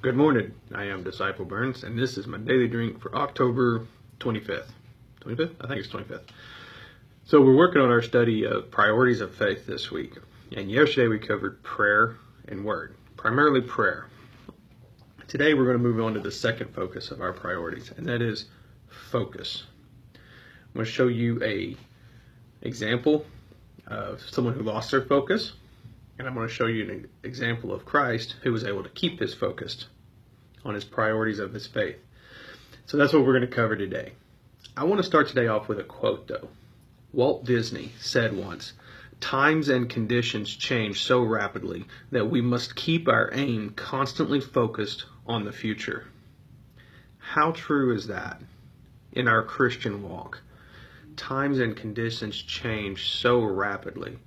Good morning. I am Disciple Burns, and this is my daily drink for October 25th. 25th? I think it's 25th. So we're working on our study of priorities of faith this week. And yesterday we covered prayer and word, primarily prayer. Today we're going to move on to the second focus of our priorities, and that is focus. I'm going to show you an example of someone who lost their focus, and I'm going to show you an example of Christ who was able to keep his focus on his priorities of his faith. So that's what we're going to cover today. I want to start today off with a quote though. Walt Disney said once, "Times and conditions change so rapidly that we must keep our aim constantly focused on the future." How true is that in our Christian walk? Times and conditions change so rapidly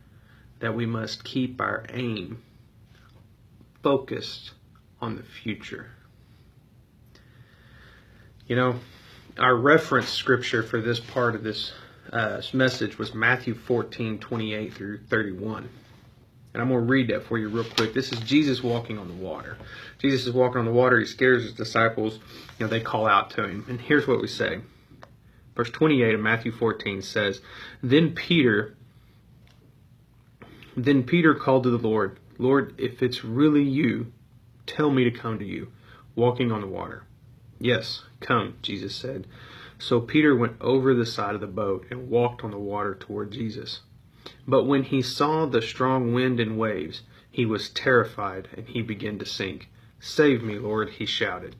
that we must keep our aim focused on the future. You know, our reference scripture for this part of this message was Matthew 14:28 through 31. And I'm going to read that for you real quick. This is Jesus walking on the water. Jesus is walking on the water. He scares his disciples. They call out to him. And here's what we say. Verse 28 of Matthew 14 says, Then Peter called to the Lord, "Lord, if it's really you, tell me to come to you, walking on the water." "Yes, come," Jesus said. So Peter went over the side of the boat and walked on the water toward Jesus. But when he saw the strong wind and waves, he was terrified and he began to sink. "Save me, Lord," he shouted.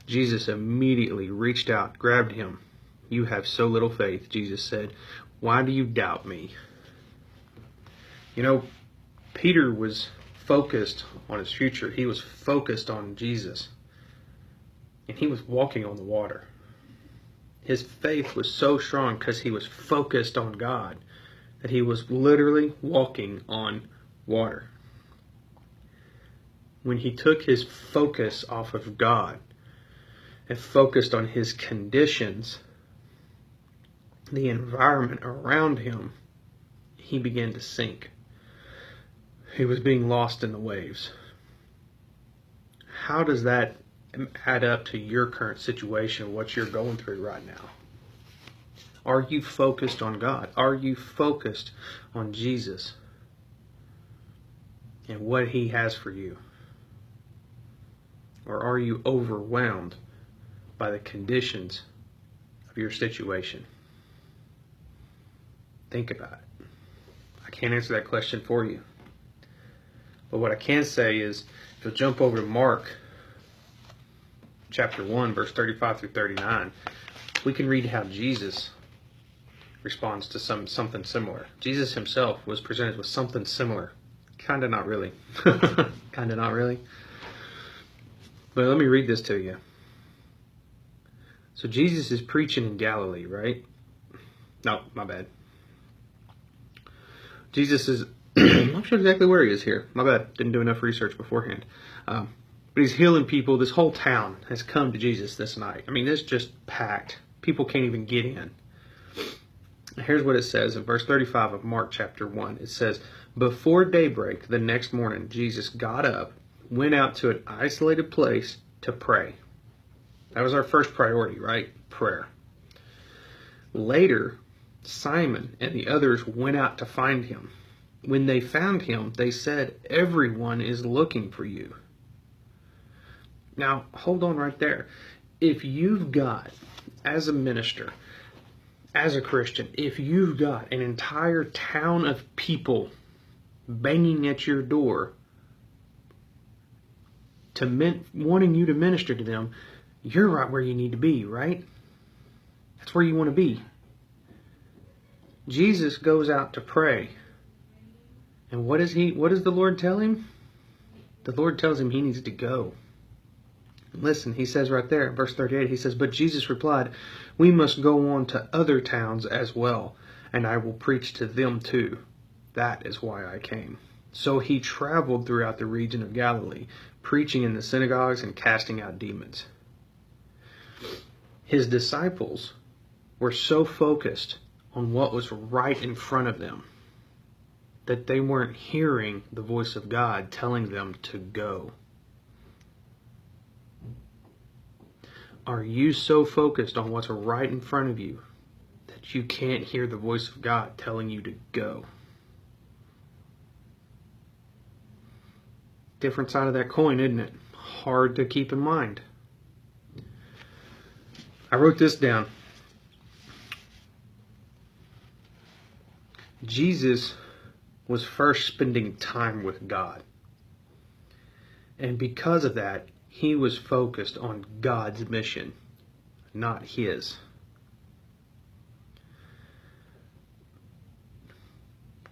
Jesus immediately reached out, grabbed him. "You have so little faith," Jesus said. "Why do you doubt me?" Peter was focused on his future. He was focused on Jesus. And he was walking on the water. His faith was so strong because he was focused on God that he was literally walking on water. When he took his focus off of God and focused on his conditions, the environment around him, he began to sink. He was being lost in the waves. How does that add up to your current situation, what you're going through right now? Are you focused on God? Are you focused on Jesus and what he has for you? Or are you overwhelmed by the conditions of your situation? Think about it. I can't answer that question for you. But what I can say is, if you'll jump over to Mark chapter 1, verse 35 through 39, we can read how Jesus responds to something similar. Jesus himself was presented with something similar. Kind of not really. Kind of not really. But let me read this to you. So Jesus is preaching in Galilee, right? No, my bad. Jesus is... I'm not sure exactly where he is here. My bad. Didn't do enough research beforehand. But he's healing people. This whole town has come to Jesus this night. I mean, it's just packed. People can't even get in. Here's what it says in verse 35 of Mark chapter 1. It says, Before daybreak the next morning, Jesus got up, went out to an isolated place to pray. That was our first priority, right? Prayer. Later, Simon and the others went out to find him. When they found him, they said, "Everyone is looking for you." Now, hold on right there. If you've got, as a minister, as a Christian, if you've got an entire town of people banging at your door wanting you to minister to them, you're right where you need to be, right? That's where you want to be. Jesus goes out to pray. And what does the Lord tell him? The Lord tells him he needs to go. Listen, he says right there in verse 38, he says, But Jesus replied, "We must go on to other towns as well, and I will preach to them too. That is why I came." So he traveled throughout the region of Galilee, preaching in the synagogues and casting out demons. His disciples were so focused on what was right in front of them that they weren't hearing the voice of God telling them to go. Are you so focused on what's right in front of you that you can't hear the voice of God telling you to go? Different side of that coin, isn't it? Hard to keep in mind. I wrote this down. Jesus was first spending time with God. And because of that, he was focused on God's mission, not his.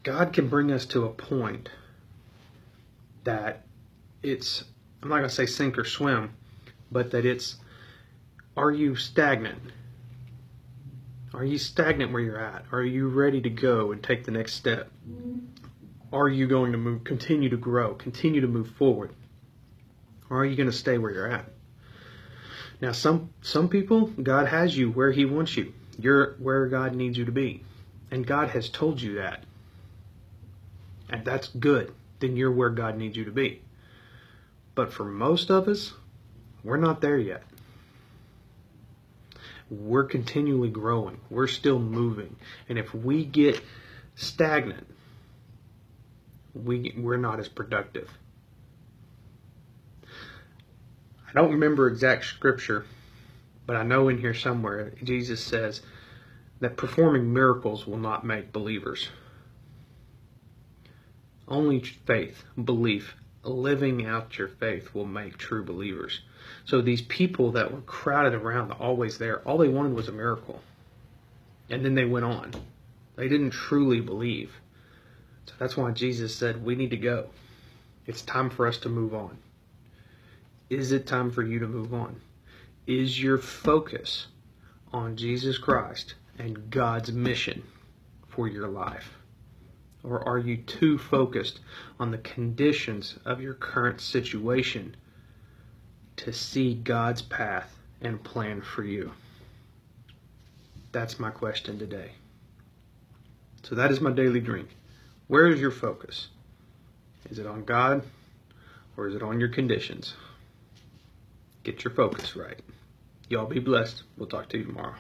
God can bring us to a point that it's, I'm not going to say sink or swim, but that it's, are you stagnant? Are you stagnant where you're at? Are you ready to go and take the next step? Are you going to continue to grow, continue to move forward? Or are you going to stay where you're at? Now, some people, God has you where he wants you. You're where God needs you to be. And God has told you that. And that's good. Then you're where God needs you to be. But for most of us, we're not there yet. We're continually growing. We're still moving. And if we get stagnant, we're not as productive. I don't remember exact scripture, but I know in here somewhere Jesus says that performing miracles will not make believers. Only faith, belief, living out your faith will make true believers. So these people that were crowded around, always there, all they wanted was a miracle. And then they went on. They didn't truly believe. So that's why Jesus said, we need to go. It's time for us to move on. Is it time for you to move on? Is your focus on Jesus Christ and God's mission for your life? Or are you too focused on the conditions of your current situation to see God's path and plan for you? That's my question today. So that is my daily drink. Where is your focus? Is it on God or is it on your conditions? Get your focus right. Y'all be blessed. We'll talk to you tomorrow.